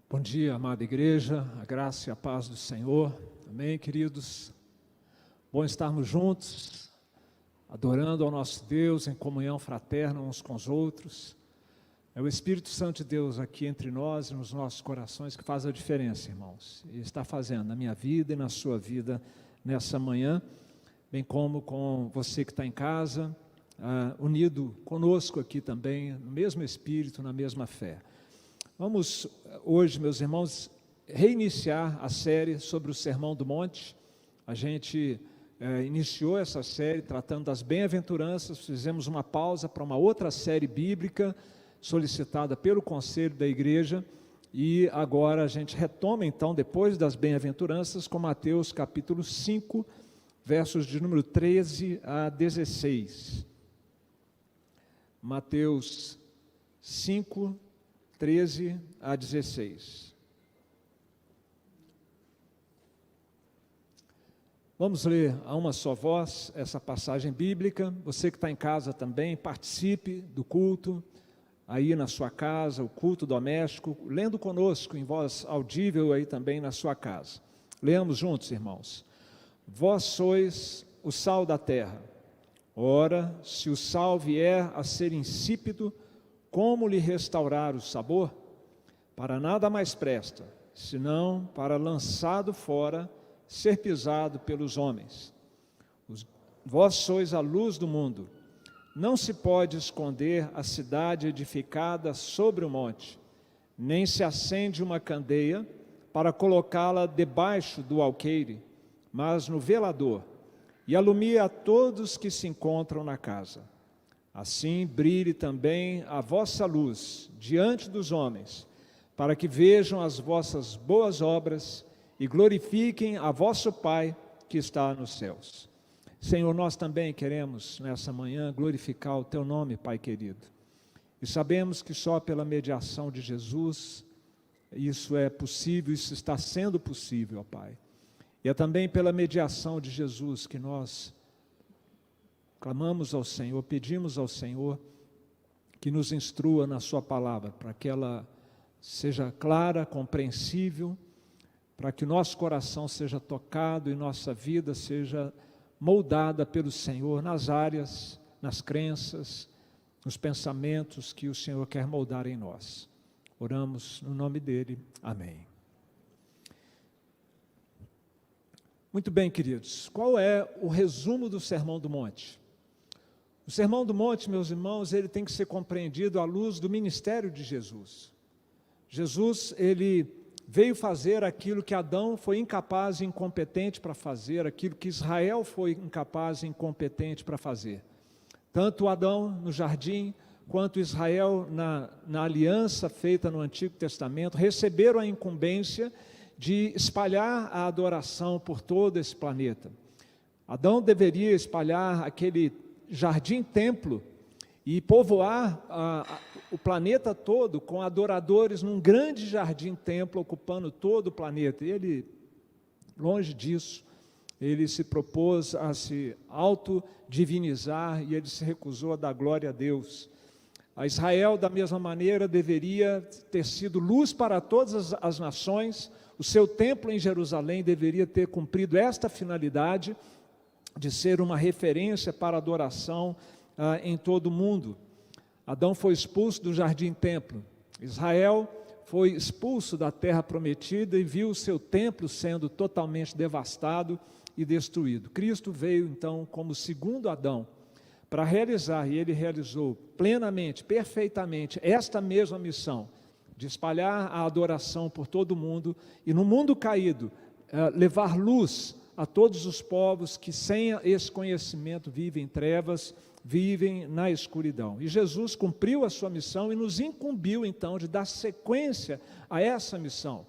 Bom dia, amada igreja, a graça e a paz do Senhor, amém, queridos? Bom estarmos juntos, adorando ao nosso Deus, em comunhão fraterna uns com os outros. É o Espírito Santo de Deus aqui entre nós e nos nossos corações que faz a diferença, irmãos, e está fazendo na minha vida e na sua vida nessa manhã, bem como com você que está em casa, unido conosco aqui também, no mesmo Espírito, na mesma fé. Vamos hoje, meus irmãos, reiniciar a série sobre o Sermão do Monte. A gente iniciou essa série tratando das bem-aventuranças, fizemos uma pausa para uma outra série bíblica solicitada pelo Conselho da Igreja e agora a gente retoma então, depois das bem-aventuranças, com Mateus capítulo 5, versos de número 13 a 16. Mateus 5, 13 a 16. Vamos ler a uma só voz essa passagem bíblica. Você que está em casa também, participe do culto, aí na sua casa, o culto doméstico, lendo conosco em voz audível aí também na sua casa. Leamos juntos, irmãos. Vós sois o sal da terra. Ora, se o sal vier a ser insípido, como lhe restaurar o sabor? Para nada mais presta, senão para, lançado fora, ser pisado pelos homens. Vós sois a luz do mundo. Não se pode esconder a cidade edificada sobre o monte, nem se acende uma candeia para colocá-la debaixo do alqueire, mas no velador, e alumia a todos que se encontram na casa. Assim brilhe também a vossa luz diante dos homens, para que vejam as vossas boas obras e glorifiquem a vosso Pai que está nos céus. Senhor, nós também queremos nessa manhã glorificar o Teu nome, Pai querido. E sabemos que só pela mediação de Jesus isso é possível, isso está sendo possível, ó Pai. E é também pela mediação de Jesus que nós clamamos ao Senhor, pedimos ao Senhor que nos instrua na sua palavra, para que ela seja clara, compreensível, para que o nosso coração seja tocado e nossa vida seja moldada pelo Senhor nas áreas, nas crenças, nos pensamentos que o Senhor quer moldar em nós. Oramos no nome dele. Amém. Muito bem, queridos. Qual é o resumo do Sermão do Monte? O Sermão do Monte, meus irmãos, ele tem que ser compreendido à luz do ministério de Jesus. Jesus, ele veio fazer aquilo que Adão foi incapaz e incompetente para fazer, aquilo que Israel foi incapaz e incompetente para fazer. Tanto Adão no jardim, quanto Israel na aliança feita no Antigo Testamento, receberam a incumbência de espalhar a adoração por todo esse planeta. Adão deveria espalhar aquele jardim-templo e povoar o planeta todo com adoradores num grande jardim-templo ocupando todo o planeta. E ele, longe disso, ele se propôs a se autodivinizar e ele se recusou a dar glória a Deus. A Israel, da mesma maneira, deveria ter sido luz para todas as nações. O seu templo em Jerusalém deveria ter cumprido esta finalidade de ser uma referência para adoração em todo o mundo. Adão foi expulso do jardim-templo. Israel foi expulso da terra prometida e viu o seu templo sendo totalmente devastado e destruído. Cristo veio então como segundo Adão para realizar, e ele realizou plenamente, perfeitamente, esta mesma missão de espalhar a adoração por todo o mundo e no mundo caído levar luz a todos os povos que sem esse conhecimento vivem em trevas, vivem na escuridão. E Jesus cumpriu a sua missão e nos incumbiu então de dar sequência a essa missão.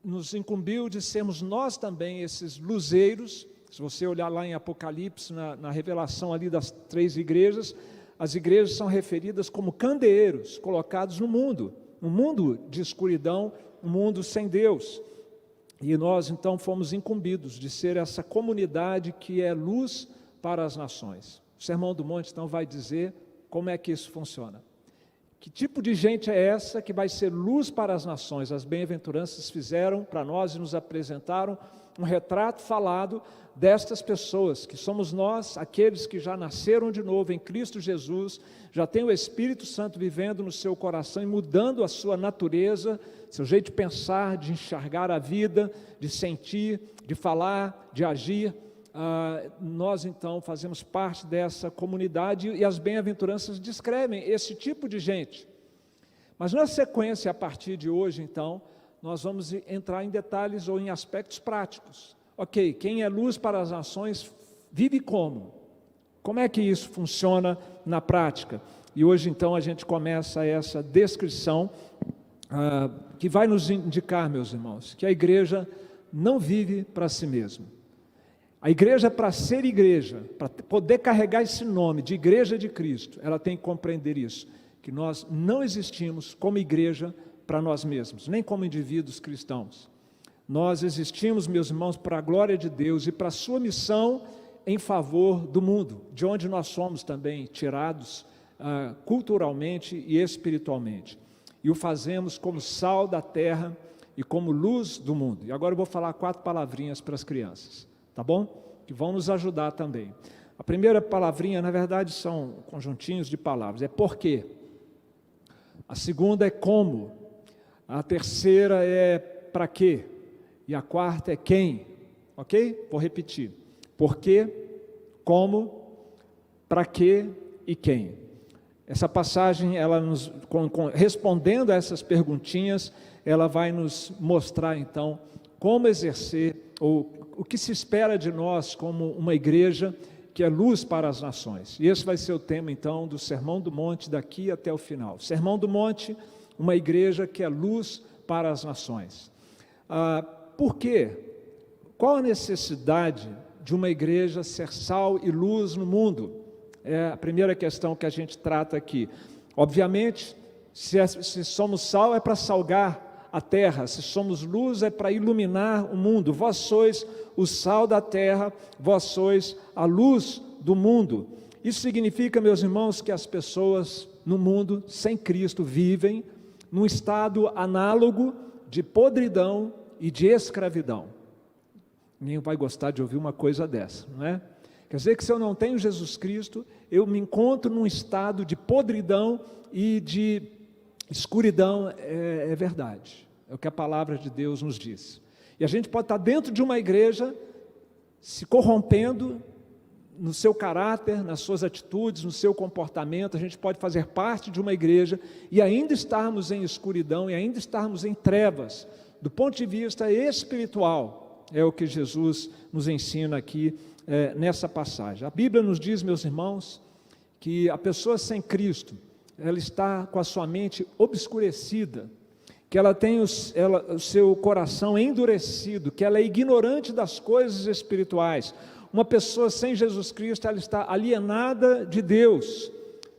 Nos incumbiu de sermos nós também esses luzeiros. Se você olhar lá em Apocalipse, na revelação ali das 3 igrejas, as igrejas são referidas como candeeiros colocados no mundo um mundo de escuridão, um mundo sem Deus. E nós então fomos incumbidos de ser essa comunidade que é luz para as nações. O Sermão do Monte então vai dizer como é que isso funciona. Que tipo de gente é essa que vai ser luz para as nações? As bem-aventuranças fizeram para nós e nos apresentaram um retrato falado destas pessoas, que somos nós, aqueles que já nasceram de novo em Cristo Jesus, já tem o Espírito Santo vivendo no seu coração e mudando a sua natureza, seu jeito de pensar, de enxergar a vida, de sentir, de falar, de agir. Nós então fazemos parte dessa comunidade e as bem-aventuranças descrevem esse tipo de gente. Mas na sequência, a partir de hoje então, nós vamos entrar em detalhes ou em aspectos práticos. Ok, quem é luz para as nações vive como? Como é que isso funciona na prática? E hoje então a gente começa essa descrição que vai nos indicar, meus irmãos, que a igreja não vive para si mesma. A igreja, para ser igreja, para poder carregar esse nome de Igreja de Cristo, ela tem que compreender isso, que nós não existimos como igreja para nós mesmos, nem como indivíduos cristãos. Nós existimos, meus irmãos, para a glória de Deus e para a sua missão em favor do mundo, de onde nós somos também tirados culturalmente e espiritualmente. E o fazemos como sal da terra e como luz do mundo. E agora eu vou falar 4 palavrinhas para as crianças. Tá bom? Que vão nos ajudar também. A primeira palavrinha, na verdade, são conjuntinhos de palavras. É porquê. A segunda é como. A terceira é para quê. E a quarta é quem. Ok? Vou repetir. Porquê, como, para quê e quem. Essa passagem, ela respondendo a essas perguntinhas, ela vai nos mostrar, então, como exercer ou o que se espera de nós como uma igreja que é luz para as nações. E esse vai ser o tema, então, do Sermão do Monte daqui até o final. Sermão do Monte, uma igreja que é luz para as nações. Por quê? Qual a necessidade de uma igreja ser sal e luz no mundo? É a primeira questão que a gente trata aqui. Obviamente, se somos sal é para salgar a terra, se somos luz é para iluminar o mundo. Vós sois o sal da terra, vós sois a luz do mundo. Isso significa, meus irmãos, que as pessoas no mundo sem Cristo vivem num estado análogo de podridão e de escravidão. Ninguém vai gostar de ouvir uma coisa dessa, não é? Quer dizer que se eu não tenho Jesus Cristo, eu me encontro num estado de podridão e de escuridão. É verdade, é o que a palavra de Deus nos diz. E a gente pode estar dentro de uma igreja, se corrompendo no seu caráter, nas suas atitudes, no seu comportamento. A gente pode fazer parte de uma igreja e ainda estarmos em escuridão e ainda estarmos em trevas, do ponto de vista espiritual. É o que Jesus nos ensina aqui nessa passagem. A Bíblia nos diz, meus irmãos, que a pessoa sem Cristo, ela está com a sua mente obscurecida, que ela tem o seu coração endurecido, que ela é ignorante das coisas espirituais. Uma pessoa sem Jesus Cristo, ela está alienada de Deus,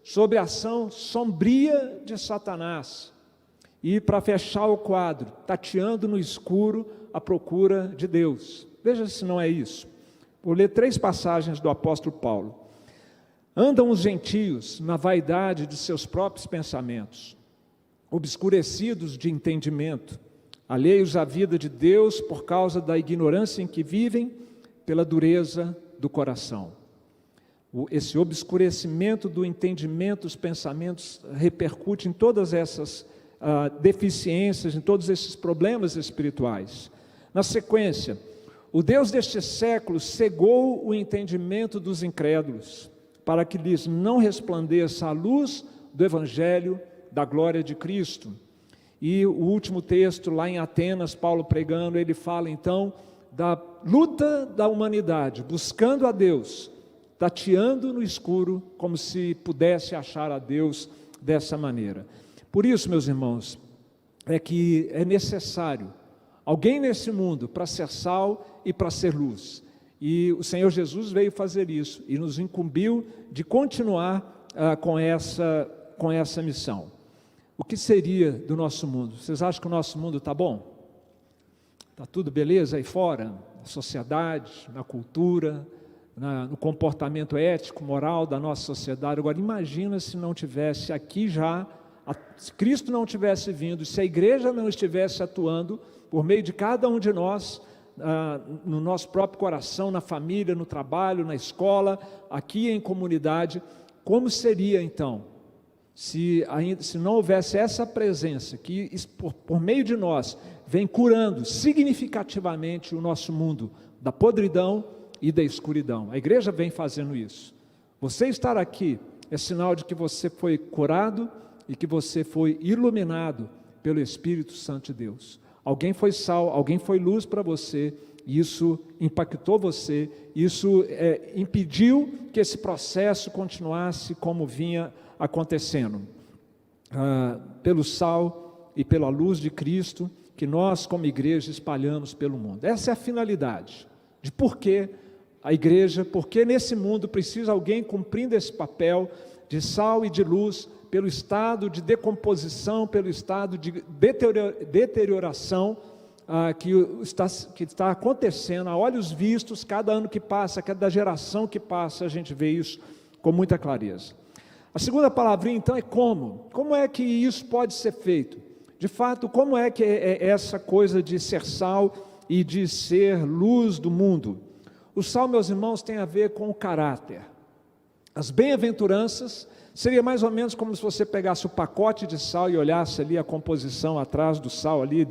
sob a ação sombria de Satanás. E para fechar o quadro, tateando no escuro à procura de Deus. Veja se não é isso. Vou ler 3 passagens do apóstolo Paulo. Andam os gentios na vaidade de seus próprios pensamentos, obscurecidos de entendimento, alheios à vida de Deus por causa da ignorância em que vivem, pela dureza do coração. Esse obscurecimento do entendimento, os pensamentos, repercute em todas essas deficiências, em todos esses problemas espirituais. Na sequência, o Deus deste século cegou o entendimento dos incrédulos, para que lhes não resplandeça a luz do Evangelho da glória de Cristo. E o último texto, lá em Atenas, Paulo pregando, ele fala então da luta da humanidade, buscando a Deus, tateando no escuro, como se pudesse achar a Deus dessa maneira. Por isso, meus irmãos, é que é necessário alguém nesse mundo para ser sal e para ser luz. E o Senhor Jesus veio fazer isso e nos incumbiu de continuar com essa missão. O que seria do nosso mundo? Vocês acham que o nosso mundo está bom? Está tudo beleza aí fora? Na sociedade, na cultura, no comportamento ético, moral da nossa sociedade. Agora, imagina se não tivesse aqui já Se Cristo não tivesse vindo, se a igreja não estivesse atuando por meio de cada um de nós, no nosso próprio coração, na família, no trabalho, na escola, aqui em comunidade, como seria então, se não houvesse essa presença que por meio de nós vem curando significativamente o nosso mundo da podridão e da escuridão? A igreja vem fazendo isso. Você estar aqui é sinal de que você foi curado e que você foi iluminado pelo Espírito Santo de Deus. Alguém foi sal, alguém foi luz para você, isso impactou você, isso impediu que esse processo continuasse como vinha acontecendo. Pelo sal e pela luz de Cristo, que nós como igreja espalhamos pelo mundo. Essa é a finalidade de por que a igreja, porque nesse mundo precisa alguém cumprindo esse papel de sal e de luz, pelo estado de decomposição, pelo estado de deterioração que está acontecendo a olhos vistos, cada ano que passa, cada geração que passa, a gente vê isso com muita clareza. A segunda palavrinha então é como. Como é que isso pode ser feito? De fato, como é que é essa coisa de ser sal e de ser luz do mundo? O sal, meus irmãos, tem a ver com o caráter. As bem-aventuranças seria mais ou menos como se você pegasse o pacote de sal e olhasse ali a composição atrás do sal ali,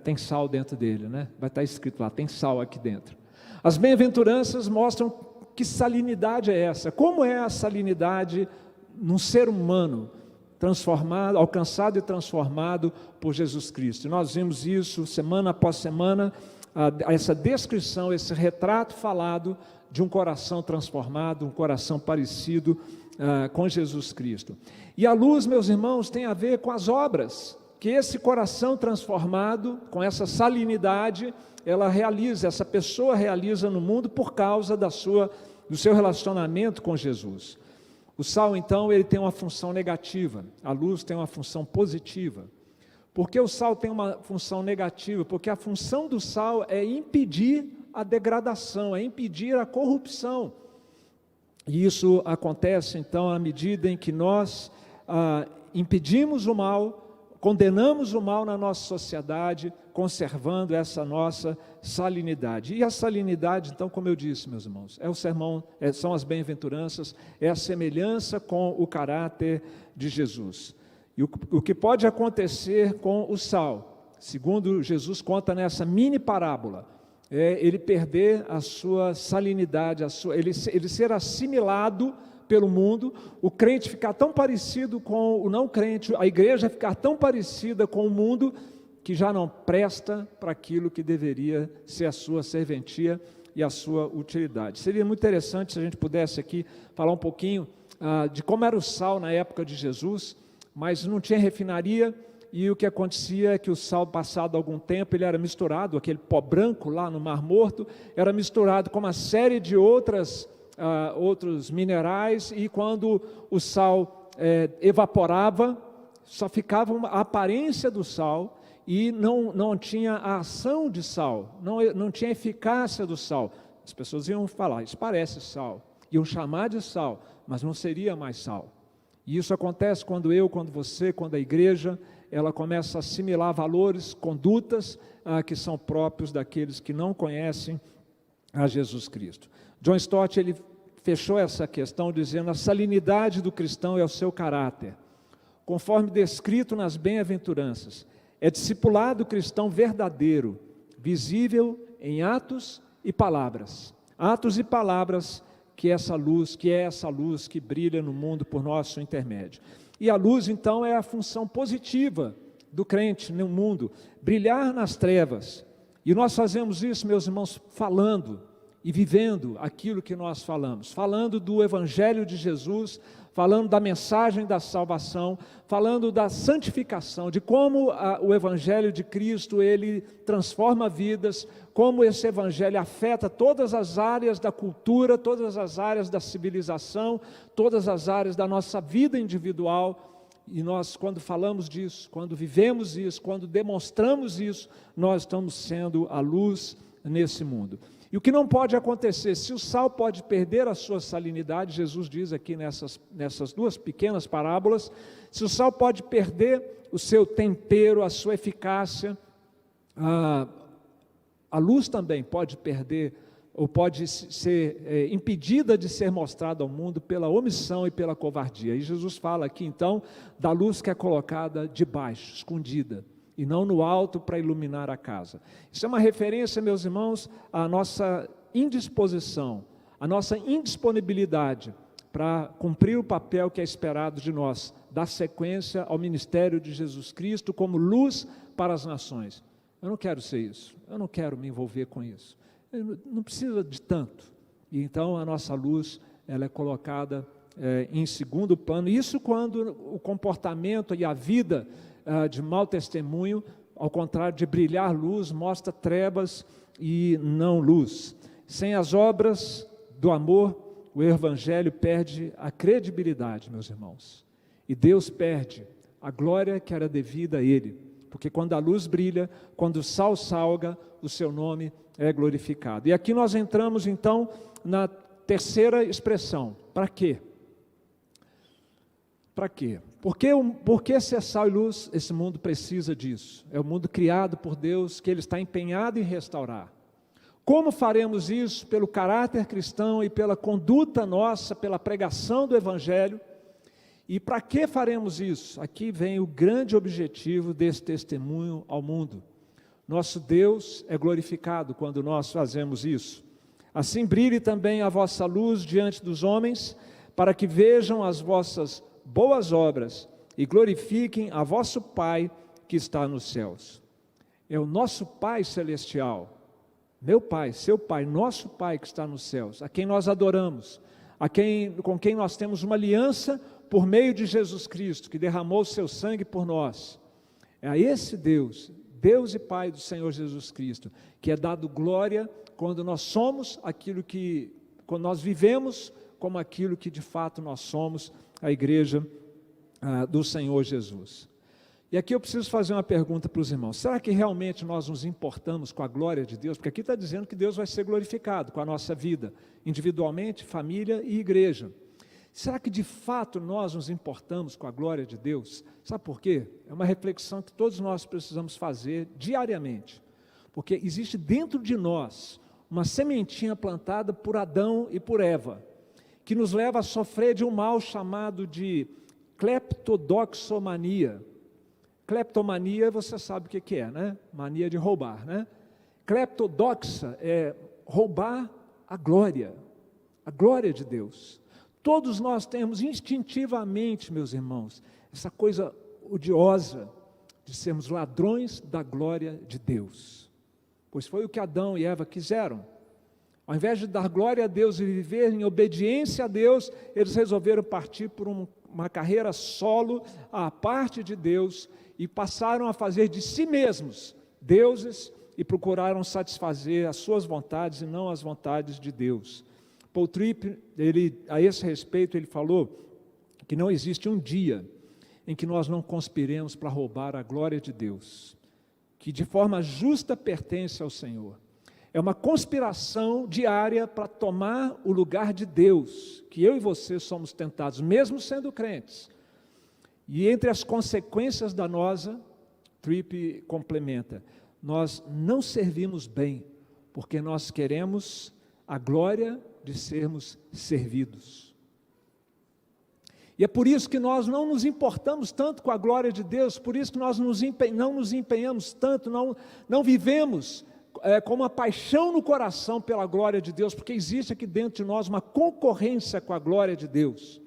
tem sal dentro dele, né? Vai estar escrito lá, tem sal aqui dentro. As bem-aventuranças mostram que salinidade é essa, como é a salinidade num ser humano transformado, alcançado e transformado por Jesus Cristo. E nós vimos isso semana após semana, essa descrição, esse retrato falado de um coração transformado, um coração parecido com Jesus Cristo. E a luz, meus irmãos, tem a ver com as obras que esse coração transformado, com essa salinidade, ela realiza, essa pessoa realiza no mundo por causa do seu relacionamento com Jesus. O sal, então, ele tem uma função negativa, a luz tem uma função positiva. Por que o sal tem uma função negativa? Porque a função do sal é impedir a degradação, é impedir a corrupção. E isso acontece, então, à medida em que nós impedimos o mal, condenamos o mal na nossa sociedade, conservando essa nossa salinidade. E a salinidade, então, como eu disse, meus irmãos, é o sermão, são as bem-aventuranças, é a semelhança com o caráter de Jesus. E o que pode acontecer com o sal, segundo Jesus conta nessa mini parábola, é ele perder a sua salinidade, ele ser assimilado pelo mundo, o crente ficar tão parecido com o não crente, a igreja ficar tão parecida com o mundo, que já não presta para aquilo que deveria ser a sua serventia e a sua utilidade. Seria muito interessante se a gente pudesse aqui falar um pouquinho de como era o sal na época de Jesus, mas não tinha refinaria, e o que acontecia é que o sal, passado algum tempo, ele era misturado, aquele pó branco lá no Mar Morto, era misturado com uma série de outros minerais, e quando o sal evaporava, só ficava a aparência do sal, e não tinha a ação de sal, não tinha a eficácia do sal. As pessoas iam falar, isso parece sal, iam chamar de sal, mas não seria mais sal. E isso acontece quando você, quando a igreja, ela começa a assimilar valores, condutas que são próprios daqueles que não conhecem a Jesus Cristo. John Stott, ele fechou essa questão dizendo: a salinidade do cristão é o seu caráter, conforme descrito nas bem-aventuranças. É discipulado cristão verdadeiro, visível em atos e palavras. Atos e palavras que é essa luz que brilha no mundo por nosso intermédio. E a luz, então, é a função positiva do crente no mundo, brilhar nas trevas. E nós fazemos isso, meus irmãos, falando e vivendo aquilo que nós falamos, falando do Evangelho de Jesus, falando da mensagem da salvação, falando da santificação, de como o Evangelho de Cristo, ele transforma vidas, como esse Evangelho afeta todas as áreas da cultura, todas as áreas da civilização, todas as áreas da nossa vida individual. E nós, quando falamos disso, quando vivemos isso, quando demonstramos isso, nós estamos sendo a luz nesse mundo. E o que não pode acontecer, se o sal pode perder a sua salinidade, Jesus diz aqui nessas duas pequenas parábolas, se o sal pode perder o seu tempero, a sua eficácia, a luz também pode perder, ou pode ser impedida de ser mostrada ao mundo pela omissão e pela covardia. E Jesus fala aqui então da luz que é colocada debaixo, escondida, e não no alto para iluminar a casa. Isso é uma referência, meus irmãos, à nossa indisposição, à nossa indisponibilidade para cumprir o papel que é esperado de nós, dar sequência ao ministério de Jesus Cristo como luz para as nações. Eu não quero ser isso, eu não quero me envolver com isso, não precisa de tanto. E então a nossa luz, ela é colocada em segundo plano, isso quando o comportamento e a vida de mau testemunho, ao contrário de brilhar luz, mostra trevas e não luz. Sem as obras do amor, o evangelho perde a credibilidade, meus irmãos. E Deus perde a glória que era devida a Ele. Porque quando a luz brilha, quando o sal salga, o seu nome é glorificado. E aqui nós entramos então na terceira expressão. Para quê? Para quê? Porque ser sal e luz, esse mundo precisa disso. É o mundo criado por Deus, que Ele está empenhado em restaurar. Como faremos isso? Pelo caráter cristão e pela conduta nossa, pela pregação do Evangelho. E para que faremos isso? Aqui vem o grande objetivo desse testemunho ao mundo. Nosso Deus é glorificado quando nós fazemos isso. Assim brilhe também a vossa luz diante dos homens, para que vejam as vossas boas obras e glorifiquem a vosso Pai que está nos céus. É o nosso Pai celestial, meu Pai, seu Pai, nosso Pai que está nos céus, a quem nós adoramos, com quem nós temos uma aliança por meio de Jesus Cristo, que derramou o seu sangue por nós. É a esse Deus, Deus e Pai do Senhor Jesus Cristo, que é dado glória quando nós somos quando nós vivemos como aquilo que de fato nós somos, a igreja do Senhor Jesus. E aqui eu preciso fazer uma pergunta para os irmãos: será que realmente nós nos importamos com a glória de Deus? Porque aqui está dizendo que Deus vai ser glorificado com a nossa vida, individualmente, família e igreja. Será que de fato nós nos importamos com a glória de Deus? Sabe por quê? É uma reflexão que todos nós precisamos fazer diariamente, porque existe dentro de nós uma sementinha plantada por Adão e por Eva, que nos leva a sofrer de um mal chamado de cleptodoxomania. Cleptomania, você sabe o que é, né? Mania de roubar, né? Cleptodoxa é roubar a glória de Deus. Todos nós temos instintivamente, meus irmãos, essa coisa odiosa de sermos ladrões da glória de Deus. Pois foi o que Adão e Eva quiseram. Ao invés de dar glória a Deus e viver em obediência a Deus, eles resolveram partir por uma carreira solo à parte de Deus e passaram a fazer de si mesmos deuses e procuraram satisfazer as suas vontades e não as vontades de Deus. Paul Tripp, a esse respeito, ele falou que não existe um dia em que nós não conspiremos para roubar a glória de Deus, que de forma justa pertence ao Senhor. É uma conspiração diária para tomar o lugar de Deus, que eu e você somos tentados, mesmo sendo crentes. E entre as consequências danosa, Tripp complementa, nós não servimos bem, porque nós queremos a glória de sermos servidos. E é por isso que nós não nos importamos tanto com a glória de Deus, por isso que nós não nos empenhamos tanto, não vivemos com uma paixão no coração pela glória de Deus, porque existe aqui dentro de nós uma concorrência com a glória de Deus.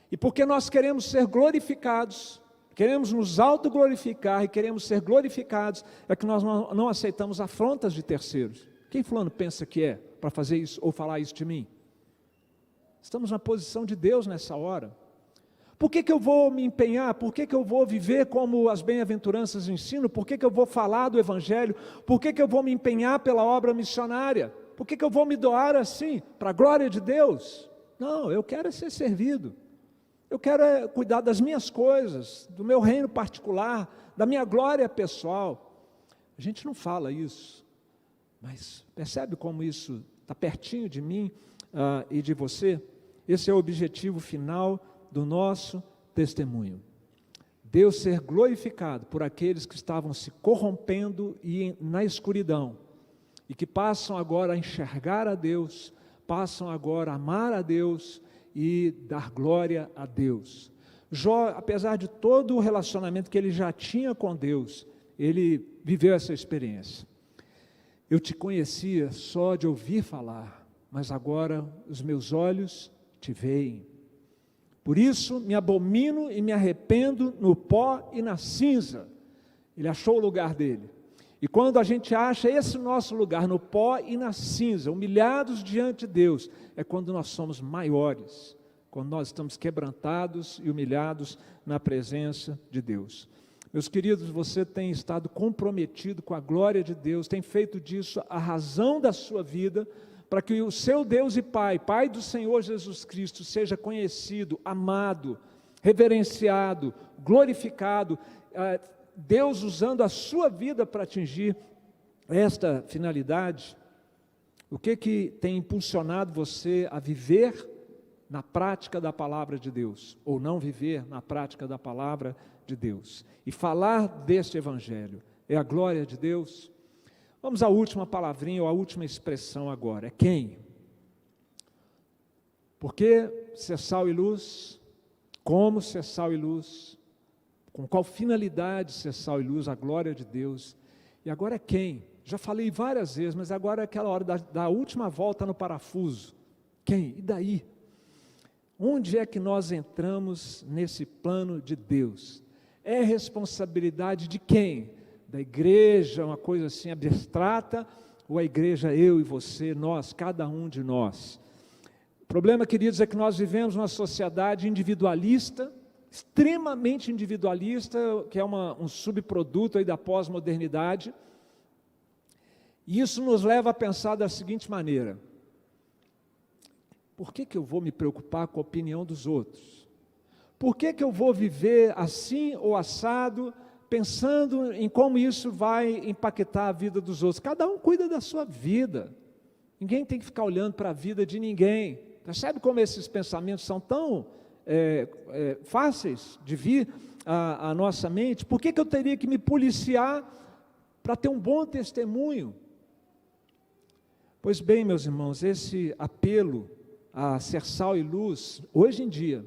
E porque nós queremos ser glorificados, queremos nos autoglorificar e queremos ser glorificados, é que nós não aceitamos afrontas de terceiros. Quem fulano pensa que é para fazer isso ou falar isso de mim? Estamos na posição de Deus nessa hora. Por que eu vou me empenhar? Por que eu vou viver como as bem-aventuranças ensinam? Por que eu vou falar do Evangelho? Por que eu vou me empenhar pela obra missionária? Por que eu vou me doar assim, para a glória de Deus? Não, eu quero ser servido. Eu quero cuidar das minhas coisas, do meu reino particular, da minha glória pessoal. A gente não fala isso, Mas percebe como isso está pertinho de mim e de você? Esse é o objetivo final do nosso testemunho. Deus ser glorificado por aqueles que estavam se corrompendo e na escuridão, e que passam agora a enxergar a Deus, passam agora a amar a Deus e dar glória a Deus. Jó, apesar de todo o relacionamento que ele já tinha com Deus, ele viveu essa experiência. Eu te conhecia só de ouvir falar, mas agora os meus olhos te veem. Por isso me abomino e me arrependo no pó e na cinza. Ele achou o lugar dele. E quando a gente acha esse nosso lugar no pó e na cinza, humilhados diante de Deus, é quando nós somos maiores, quando nós estamos quebrantados e humilhados na presença de Deus. Meus queridos, você tem estado comprometido com a glória de Deus, tem feito disso a razão da sua vida, para que o seu Deus e Pai, Pai do Senhor Jesus Cristo, seja conhecido, amado, reverenciado, glorificado, Deus usando a sua vida para atingir esta finalidade. O que tem impulsionado você a viver na prática da palavra de Deus, ou não viver na prática da palavra de Deus? E falar deste Evangelho é a glória de Deus. Vamos à última palavrinha, ou à última expressão agora, é quem? Por que ser sal e luz? Como ser sal e luz? Com qual finalidade ser sal e luz? A glória de Deus. E agora é quem? Já falei várias vezes, mas agora é aquela hora da última volta no parafuso. Quem? E daí? Onde é que nós entramos nesse plano de Deus? É responsabilidade de quem? Da igreja, uma coisa assim abstrata, ou a igreja, eu e você, nós, cada um de nós? O problema, queridos, é que nós vivemos numa sociedade individualista, extremamente individualista, que é um subproduto aí da pós-modernidade, e isso nos leva a pensar da seguinte maneira: por que eu vou me preocupar com a opinião dos outros? Por que eu vou viver assim ou assado, pensando em como isso vai impactar a vida dos outros? Cada um cuida da sua vida, ninguém tem que ficar olhando para a vida de ninguém. Percebe como esses pensamentos são tão fáceis de vir à nossa mente? Por que eu teria que me policiar para ter um bom testemunho? Pois bem, meus irmãos, esse apelo a ser sal e luz, hoje em dia,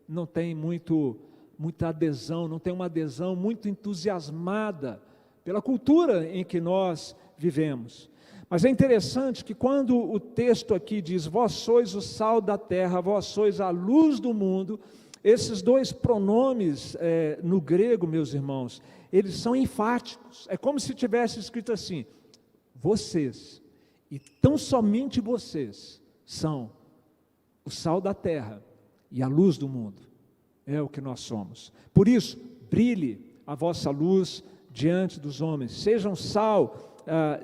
não tem muita adesão, não tem uma adesão muito entusiasmada pela cultura em que nós vivemos. Mas é interessante que quando o texto aqui diz, vós sois o sal da terra, vós sois a luz do mundo, esses dois pronomes no grego, meus irmãos, eles são enfáticos. É como se tivesse escrito assim, vocês, e tão somente vocês, são o sal da terra e a luz do mundo. É o que nós somos. Por isso, brilhe a vossa luz diante dos homens, sejam sal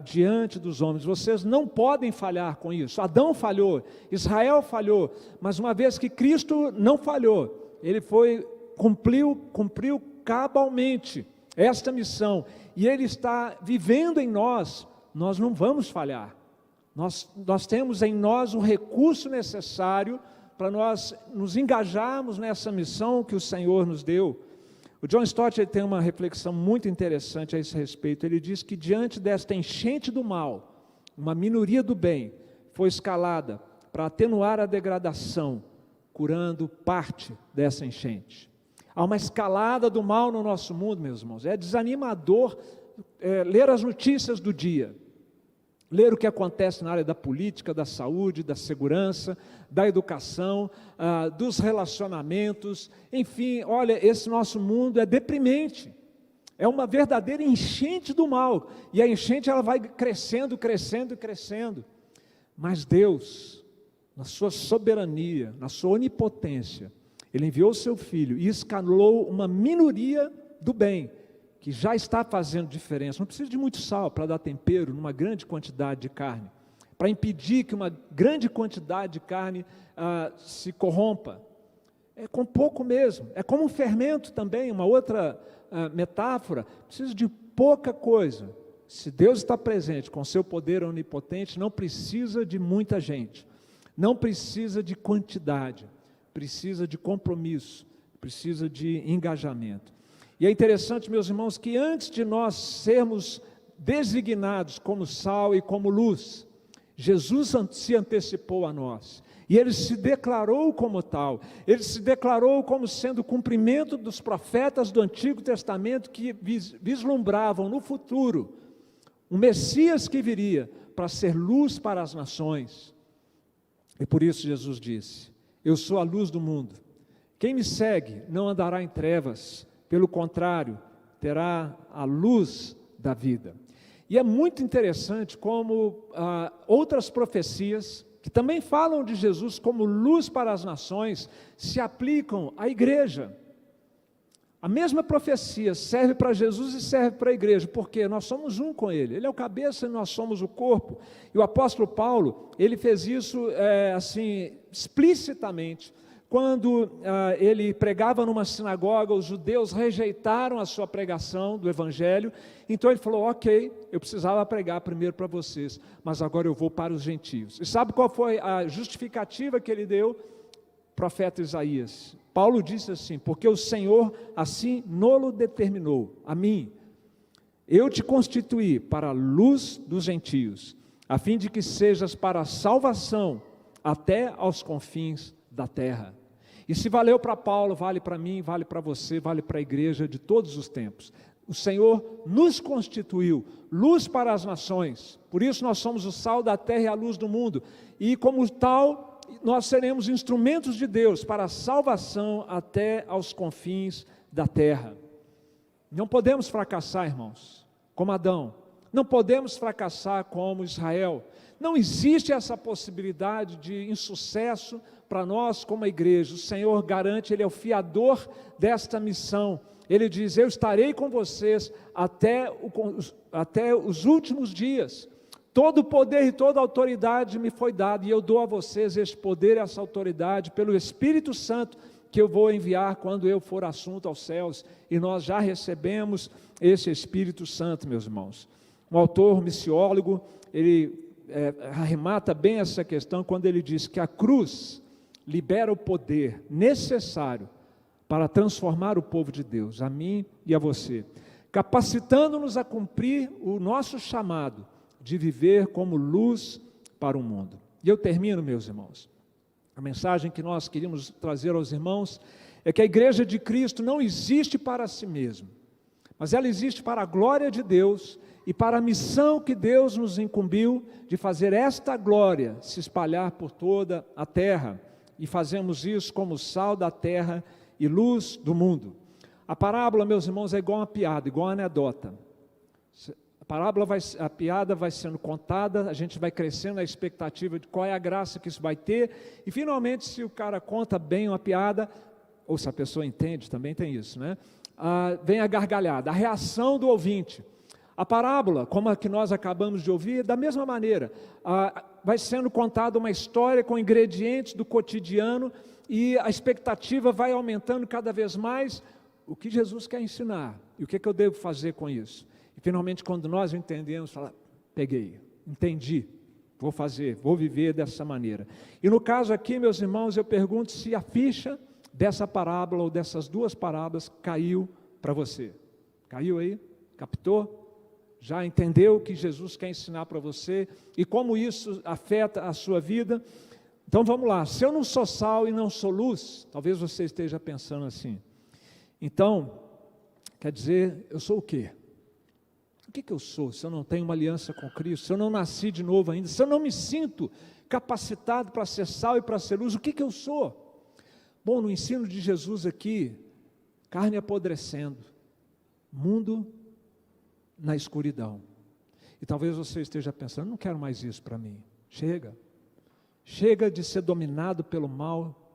diante dos homens. Vocês não podem falhar com isso. Adão falhou, Israel falhou, mas uma vez que Cristo não falhou, ele cumpriu cabalmente esta missão, e ele está vivendo em nós, nós não vamos falhar. Nós temos em nós o recurso necessário para nós nos engajarmos nessa missão que o Senhor nos deu. O John Stott ele tem uma reflexão muito interessante a esse respeito. Ele diz que diante desta enchente do mal, uma minoria do bem foi escalada para atenuar a degradação, curando parte dessa enchente. Há uma escalada do mal no nosso mundo, meus irmãos. É desanimador ler as notícias do dia, ler o que acontece na área da política, da saúde, da segurança, da educação, dos relacionamentos, enfim, olha, esse nosso mundo é deprimente, é uma verdadeira enchente do mal, e a enchente ela vai crescendo, crescendo e crescendo, mas Deus, na sua soberania, na sua onipotência, Ele enviou o seu Filho e escalou uma minoria do bem, que já está fazendo diferença. Não precisa de muito sal para dar tempero numa grande quantidade de carne, para impedir que uma grande quantidade de carne se corrompa. É com pouco mesmo, é como um fermento também, uma outra metáfora, precisa de pouca coisa. Se Deus está presente com seu poder onipotente, não precisa de muita gente, não precisa de quantidade, precisa de compromisso, precisa de engajamento. E é interessante, meus irmãos, que antes de nós sermos designados como sal e como luz, Jesus se antecipou a nós. E Ele se declarou como tal, Ele se declarou como sendo o cumprimento dos profetas do Antigo Testamento que vislumbravam no futuro um Messias que viria para ser luz para as nações. E por isso Jesus disse: eu sou a luz do mundo. Quem me segue não andará em trevas, pelo contrário, terá a luz da vida. E é muito interessante como outras profecias, que também falam de Jesus como luz para as nações, se aplicam à igreja. A mesma profecia serve para Jesus e serve para a igreja, porque nós somos um com Ele. Ele é o cabeça e nós somos o corpo. E o apóstolo Paulo, ele fez isso assim, explicitamente. Quando ele pregava numa sinagoga, os judeus rejeitaram a sua pregação do evangelho, então ele falou: ok, eu precisava pregar primeiro para vocês, mas agora eu vou para os gentios. E sabe qual foi a justificativa que ele deu? Profeta Isaías. Paulo disse assim: porque o Senhor assim nolo determinou, a mim, eu te constituí para a luz dos gentios, a fim de que sejas para a salvação até aos confins da terra. E se valeu para Paulo, vale para mim, vale para você, vale para a igreja de todos os tempos. O Senhor nos constituiu luz para as nações, por isso nós somos o sal da terra e a luz do mundo, e como tal, nós seremos instrumentos de Deus para a salvação até aos confins da terra. Não podemos fracassar, irmãos, como Adão, não podemos fracassar como Israel. Não existe essa possibilidade de insucesso para nós como a igreja. O Senhor garante, Ele é o fiador desta missão. Ele diz: eu estarei com vocês até os últimos dias. Todo o poder e toda a autoridade me foi dado, e eu dou a vocês este poder e essa autoridade pelo Espírito Santo que eu vou enviar quando eu for assunto aos céus. E nós já recebemos esse Espírito Santo, meus irmãos. Um autor missiólogo, ele arremata bem essa questão quando ele diz que a cruz libera o poder necessário para transformar o povo de Deus, a mim e a você, capacitando-nos a cumprir o nosso chamado de viver como luz para o mundo. E eu termino, meus irmãos, a mensagem que nós queríamos trazer aos irmãos é que a igreja de Cristo não existe para si mesma, mas ela existe para a glória de Deus e para a missão que Deus nos incumbiu de fazer esta glória se espalhar por toda a terra, e fazemos isso como sal da terra e luz do mundo. A parábola, meus irmãos, é igual uma piada, igual uma anedota. A piada vai sendo contada, a gente vai crescendo na expectativa de qual é a graça que isso vai ter, e finalmente, se o cara conta bem uma piada, ou se a pessoa entende, também tem isso, né? Vem a gargalhada, a reação do ouvinte. A parábola, como a que nós acabamos de ouvir, da mesma maneira, vai sendo contada uma história com ingredientes do cotidiano, e a expectativa vai aumentando cada vez mais. O que Jesus quer ensinar, e o que eu devo fazer com isso? E finalmente, quando nós entendemos, fala: peguei, entendi, vou fazer, vou viver dessa maneira. E no caso aqui, meus irmãos, eu pergunto se a ficha dessa parábola ou dessas duas parábolas caiu para você. Caiu aí? Captou? Já entendeu o que Jesus quer ensinar para você e como isso afeta a sua vida? Então vamos lá. Se eu não sou sal e não sou luz, talvez você esteja pensando assim: então, quer dizer, eu sou o quê? O que eu sou se eu não tenho uma aliança com Cristo, se eu não nasci de novo ainda, se eu não me sinto capacitado para ser sal e para ser luz, o que eu sou? Bom, no ensino de Jesus aqui, carne apodrecendo, mundo na escuridão. E talvez você esteja pensando: não quero mais isso para mim. Chega de ser dominado pelo mal,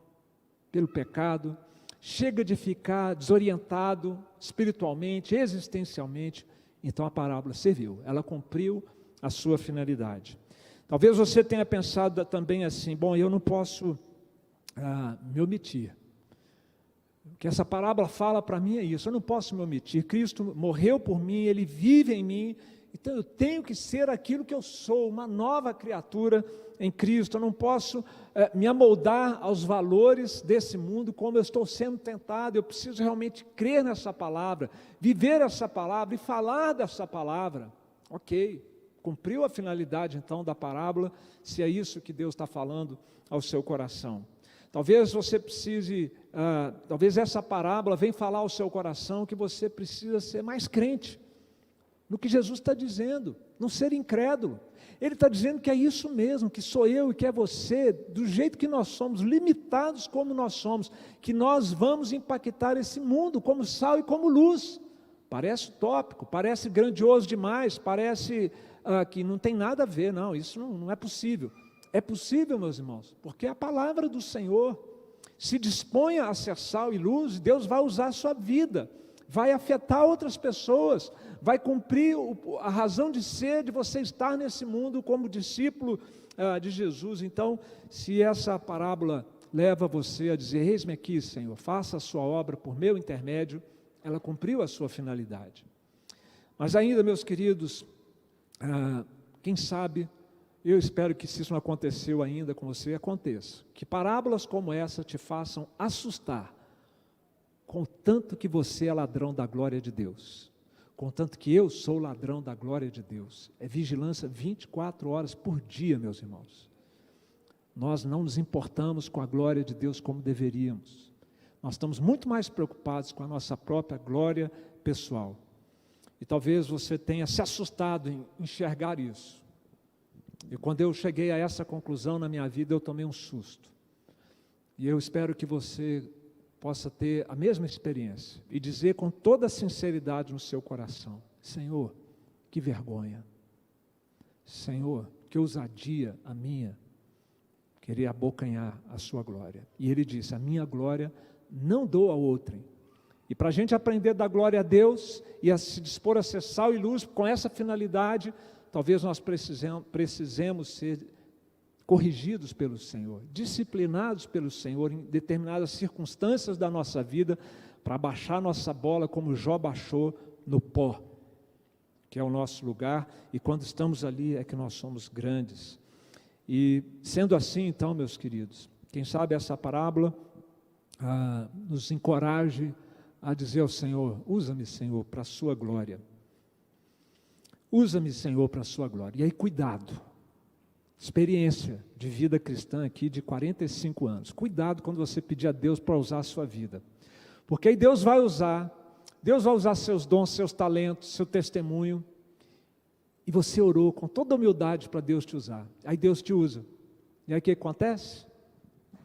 pelo pecado, chega de ficar desorientado espiritualmente, existencialmente. Então a parábola serviu, ela cumpriu a sua finalidade. Talvez você tenha pensado também assim: bom, eu não posso me omitir. O que essa parábola fala para mim é isso: eu não posso me omitir. Cristo morreu por mim, Ele vive em mim, Então eu tenho que ser aquilo que eu sou, uma nova criatura em Cristo. Eu não posso me amoldar aos valores desse mundo como eu estou sendo tentado. Eu preciso realmente crer nessa palavra, viver essa palavra e falar dessa palavra. Ok, cumpriu a finalidade então da parábola, se é isso que Deus está falando ao seu coração. Talvez você precise, talvez essa parábola venha falar ao seu coração que você precisa ser mais crente no que Jesus está dizendo, não ser incrédulo. Ele está dizendo que é isso mesmo, que sou eu e que é você, do jeito que nós somos, limitados como nós somos, que nós vamos impactar esse mundo como sal e como luz. Parece utópico, parece grandioso demais, parece que não tem nada a ver. Não, isso não é possível. É possível, meus irmãos, porque a palavra do Senhor se dispõe a ser sal e luz, Deus vai usar a sua vida, vai afetar outras pessoas, vai cumprir a razão de ser, de você estar nesse mundo como discípulo de Jesus. Então, se essa parábola leva você a dizer, eis-me aqui, Senhor, faça a sua obra por meu intermédio, ela cumpriu a sua finalidade. Mas ainda, meus queridos, quem sabe, eu espero que se isso não aconteceu ainda com você, aconteça, que parábolas como essa te façam assustar, contanto que você é ladrão da glória de Deus, contanto que eu sou ladrão da glória de Deus. É vigilância 24 horas por dia, meus irmãos. Nós não nos importamos com a glória de Deus como deveríamos. Nós estamos muito mais preocupados com a nossa própria glória pessoal. E talvez você tenha se assustado em enxergar isso. E quando eu cheguei a essa conclusão na minha vida, eu tomei um susto. E eu espero que você possa ter a mesma experiência e dizer com toda a sinceridade no seu coração, Senhor, que vergonha. Senhor, que ousadia a minha, querer abocanhar a sua glória. E ele disse, a minha glória não dou a outrem. E para a gente aprender a dar glória a Deus e a se dispor a ser sal e luz com essa finalidade, talvez nós precisemos ser corrigidos pelo Senhor, disciplinados pelo Senhor em determinadas circunstâncias da nossa vida, para baixar nossa bola como Jó baixou no pó, que é o nosso lugar, e quando estamos ali é que nós somos grandes. E sendo assim então, meus queridos, quem sabe essa parábola nos encoraje a dizer ao Senhor, usa-me, Senhor, para a sua glória. Usa-me, Senhor, para a sua glória. E aí, cuidado. Experiência de vida cristã aqui de 45 anos. Cuidado quando você pedir a Deus para usar a sua vida. Porque aí Deus vai usar seus dons, seus talentos, seu testemunho. E você orou com toda humildade para Deus te usar. Aí Deus te usa. E aí o que acontece?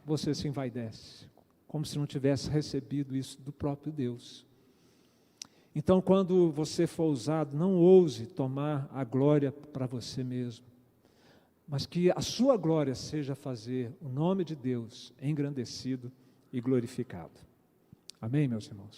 Você se envaidece, como se não tivesse recebido isso do próprio Deus. Então, quando você for usado, não ouse tomar a glória para você mesmo, mas que a sua glória seja fazer o nome de Deus engrandecido e glorificado. Amém, meus irmãos?